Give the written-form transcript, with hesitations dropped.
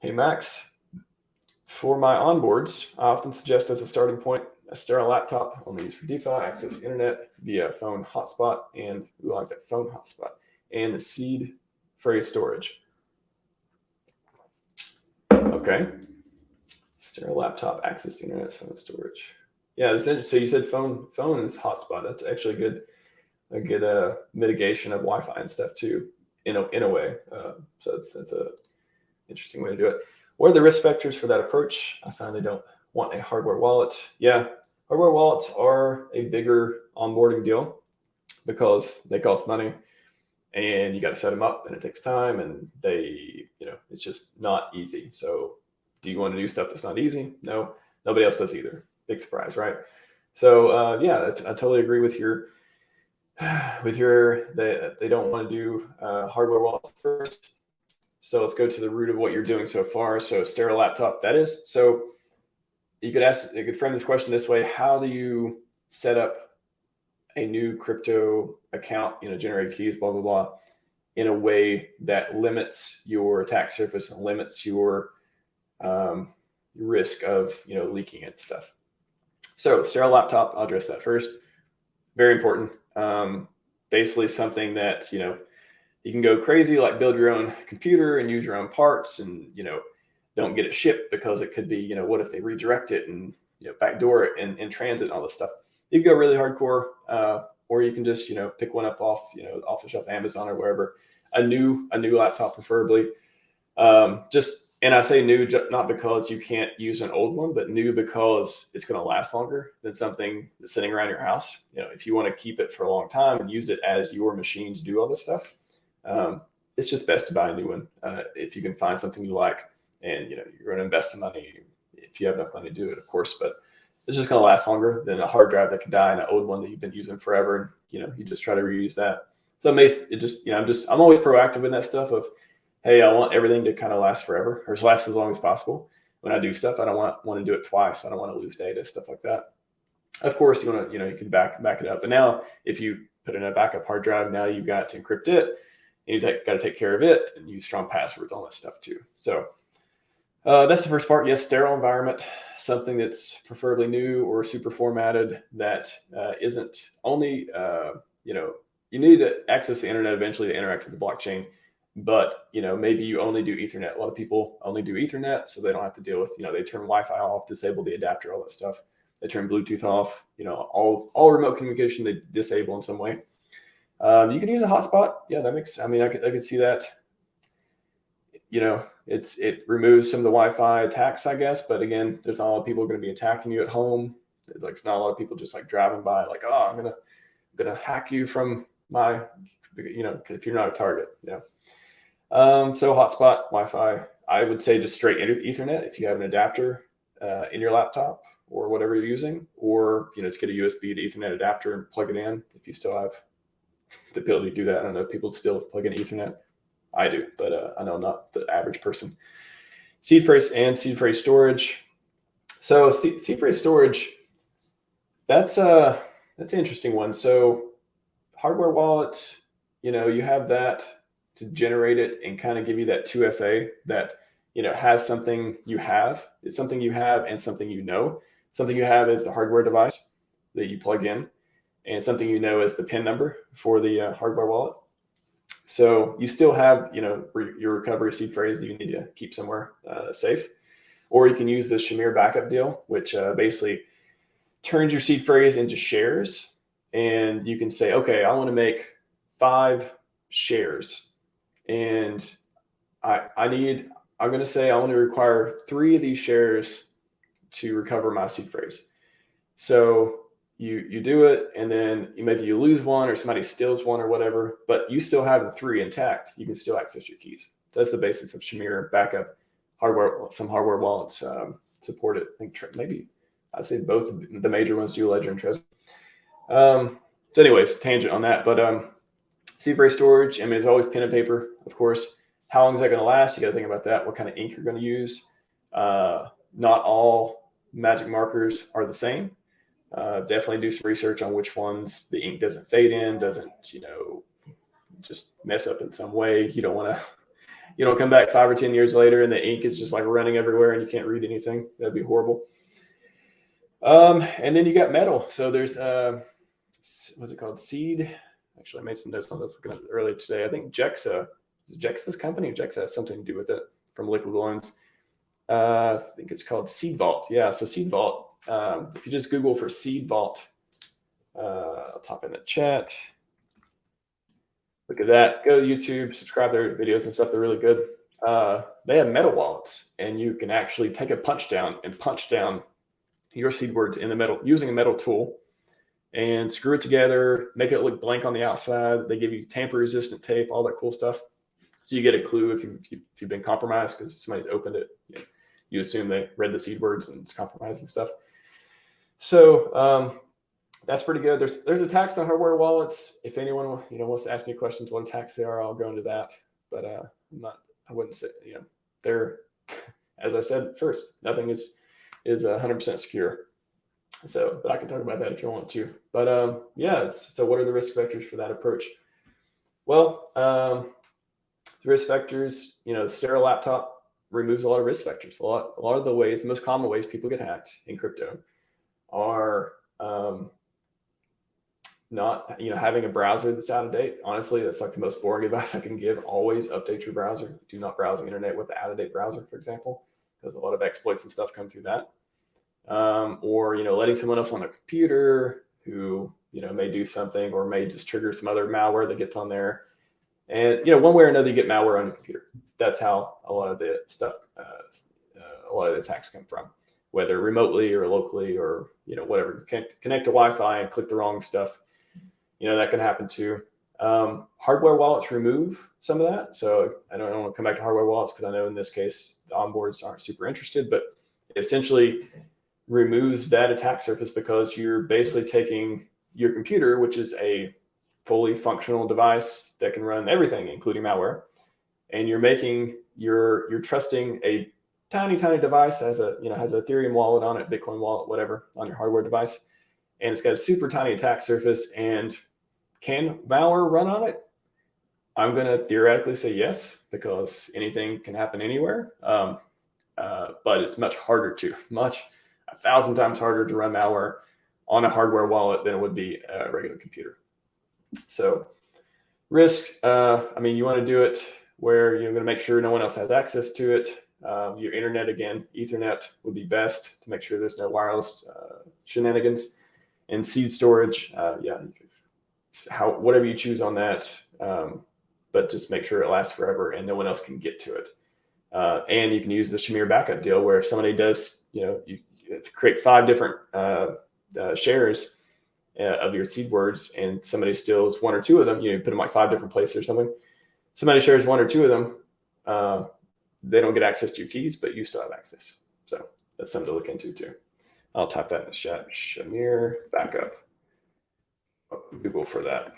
Hey Max, for my onboards, I often suggest as a starting point a sterile laptop only used for DeFi, access the internet via phone hotspot, and we like that phone hotspot, and the seed phrase storage. Okay, sterile laptop, access the internet, phone storage. Yeah, that's interesting. So you said phone is hotspot. That's actually a good mitigation of Wi-Fi and stuff too, in a way. So that's a interesting way to do it. What are the risk factors for that approach? I found they don't want a hardware wallet. Yeah, hardware wallets are a bigger onboarding deal because they cost money and you got to set them up and it takes time and it's just not easy. So do you want to do stuff that's not easy? No, nobody else does either. Big surprise, right? So yeah, I totally agree with your they don't want to do hardware wallets first. So let's go to the root of what you're doing so far. So sterile laptop, that is. So you could frame this question this way: how do you set up a new crypto account, generate keys, blah, blah, blah, in a way that limits your attack surface and limits your risk of, leaking and stuff. So sterile laptop, I'll address that first. Very important. Basically something that, you can go crazy, like build your own computer and use your own parts and, don't get it shipped because it could be, what if they redirect it and, backdoor it in transit and all this stuff. You can go really hardcore, or you can just, pick one up off the shelf Amazon or wherever, a new laptop preferably. And I say new, not because you can't use an old one, but new because it's going to last longer than something that's sitting around your house. If you want to keep it for a long time and use it as your machine to do all this stuff, it's just best to buy a new one if you can find something you like, and you're going to invest some money if you have enough money to do it, of course. But it's just going to last longer than a hard drive that could die and an old one that you've been using forever, and you just try to reuse that. So I'm always proactive in that stuff of, hey, I want everything to kind of last forever or last as long as possible. When I do stuff, I don't want to do it twice. I don't want to lose data, stuff like that. Of course, you want to, you can back it up. But now, if you put in a backup hard drive, now you've got to encrypt it, and you've got to take care of it and use strong passwords, all that stuff too. So that's the first part. Yes, sterile environment, something that's preferably new or super formatted that isn't only, you need to access the internet eventually to interact with the blockchain. But, maybe you only do Ethernet. A lot of people only do Ethernet, so they don't have to deal with, they turn Wi-Fi off, disable the adapter, all that stuff. They turn Bluetooth off, all remote communication they disable in some way. You can use a hotspot. Yeah, I could see that. It removes some of the Wi-Fi attacks, I guess. But again, there's not a lot of people going to be attacking you at home. Like, not a lot of people just like driving by, like, oh, I'm gonna hack you from my, if you're not a target, So hotspot, Wi-Fi, I would say just straight Ethernet if you have an adapter in your laptop or whatever you're using, or just get a USB to Ethernet adapter and plug it in if you still have the ability to do that. I don't know if people still plug in Ethernet. I do, but I know not the average person. Seed phrase and seed phrase storage. So seed phrase storage, that's an interesting one. So hardware wallet, you have that to generate it and kind of give you that 2FA that, has something you have. It's something you have and something Something you have is the hardware device that you plug in, and something is the PIN number for the hardware wallet. So you still have, your recovery seed phrase that you need to keep somewhere safe. Or you can use the Shamir backup deal, which basically turns your seed phrase into shares. And you can say, okay, I want to make 5 shares. And I'm going to say I want to require 3 of these shares to recover my seed phrase. So you do it, and then maybe you lose one or somebody steals one or whatever, but you still have the 3 intact. You can still access your keys. So that's the basics of Shamir backup hardware. Some hardware wallets support it. I think maybe I'd say both of the major ones do, Ledger and Trezor. So anyways, tangent on that, but seed phrase storage, it's always pen and paper, of course. How long is that going to last? You got to think about that. What kind of ink you're going to use. Not all magic markers are the same. Definitely do some research on which ones the ink doesn't fade in, doesn't, just mess up in some way. You don't want you don't come back 5 or 10 years later and the ink is just like running everywhere and you can't read anything. That'd be horrible. And then you got metal. So there's what's it called? Seed. Actually, I made some notes on this looking at it earlier today. I think Jexa, is Jexa's company? Jexa has something to do with it from Liquid Loans. I think it's called Seed Vault. Yeah, so Seed Vault. If you just Google for Seed Vault, I'll type in the chat. Look at that. Go to YouTube, subscribe to their videos and stuff. They're really good. They have metal wallets, and you can actually take a punch down and punch down your seed words in the metal using a metal tool and screw it together, make it look blank on the outside. They give you tamper-resistant tape, all that cool stuff. So you get a clue if you've been compromised because somebody's opened it. You assume they read the seed words and it's compromised and stuff. So that's pretty good. There's attacks on hardware wallets. If anyone wants to ask me questions what attacks they are, I'll go into that. But I wouldn't say they're, as I said first, nothing is 100% secure. So, but I can talk about that if you want to. But yeah, so what are the risk vectors for that approach? Well, the risk vectors, the sterile laptop removes a lot of risk vectors. A lot of the most common ways people get hacked in crypto are not having a browser that's out of date. Honestly, that's like the most boring advice I can give. Always update your browser. Do not browse the internet with an out-of-date browser, for example, because a lot of exploits and stuff come through that. Or letting someone else on a computer who may do something or may just trigger some other malware that gets on there. And one way or another, you get malware on your computer. That's how a lot of the stuff, a lot of the attacks come from, whether remotely or locally or whatever. You can connect to Wi-Fi and click the wrong stuff. That can happen too. Hardware wallets remove some of that. So I don't want to come back to hardware wallets because I know in this case the onboards aren't super interested, but essentially removes that attack surface because you're basically taking your computer, which is a fully functional device that can run everything, including malware, and you're trusting a tiny device that has an Ethereum wallet on it, Bitcoin wallet, whatever, on your hardware device, and it's got a super tiny attack surface. And can malware run on it? I'm going to theoretically say yes, because anything can happen anywhere. But it's much harder 1,000 times harder to run malware on a hardware wallet than it would be a regular computer. So risk, you want to do it where you're going to make sure no one else has access to it. Your internet, again, Ethernet would be best to make sure there's no wireless shenanigans. And seed storage, whatever you choose on that, but just make sure it lasts forever and no one else can get to it. And you can use the Shamir backup deal where if somebody does, you create 5 different shares of your seed words and somebody steals 1 or 2 of them, you put them like 5 different places or something. Somebody shares 1 or 2 of them, they don't get access to your keys, but you still have access. So that's something to look into too. I'll type that in the chat. Shamir backup. Google for that.